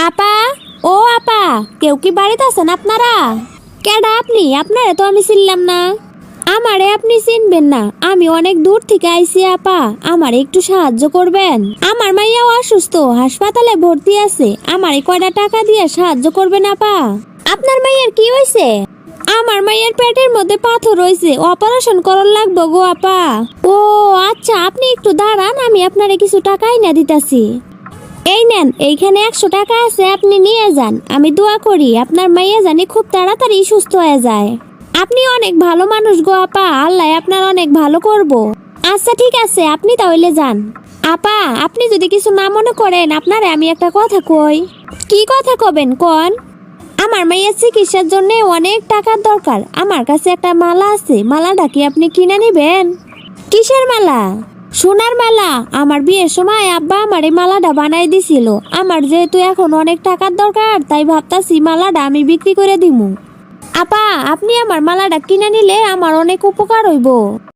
আপা, ও আপা, কেউ কি বাড়িতে আছেন আপনারা? কেডা আপনি? আপনারে তো আমি চিনলাম না। আমারে আপনি চিনবেন না, আমি অনেক দূর থেকে আইছি আপা। আমারে একটু সাহায্য করবেন? আমার মাইয়াও অসুস্থ, হাসপাতালে ভর্তি আছে। আমারে কয়টা টাকা দিয়ে সাহায্য করবেন আপা? আপনার মাইয়ার কি হয়েছে? আমার মাইয়ের পেটের মধ্যে পাথর হয়েছে, অপারেশন করার লাগবে গো আপা। ও আচ্ছা, আপনি একটু দাঁড়ান, আমি আপনারে কিছু টাকা এনে দিতাছি। এই নেন, এইখানে 100 টাকা আছে, আপনি নিয়ে যান। আমি দোয়া করি আপনার মাইয়া জানি খুব তাড়াতাড়ি সুস্থ হয়ে যায়। আপনি অনেক ভালো মানুষ গো আপা, আল্লাহ আপনার অনেক ভালো করব। আচ্ছা ঠিক আছে, আপনি তাহলে যান। আপা, আপনি যদি কিছু না মনে করেন, আপনারে আমি একটা কথা কই। কি কথা কবেন কোন? আমার মাইয়ের চিকিৎসার জন্য অনেক টাকার দরকার। আমার কাছে একটা মালা আছে, মালাটা কি আপনি কিনে নেবেন? কিসের মালা? সোনার মালা। আমার বিয়ের সময় আব্বা আমার এই মালাটা বানাই দিছিল। আমার যেহেতু এখন অনেক টাকার দরকার, তাই ভাবতাছি মালাটা আমি বিক্রি করে দিমু। আপা, আপনি আমার মালাটা কিনে নিলে আমার অনেক উপকার হইব।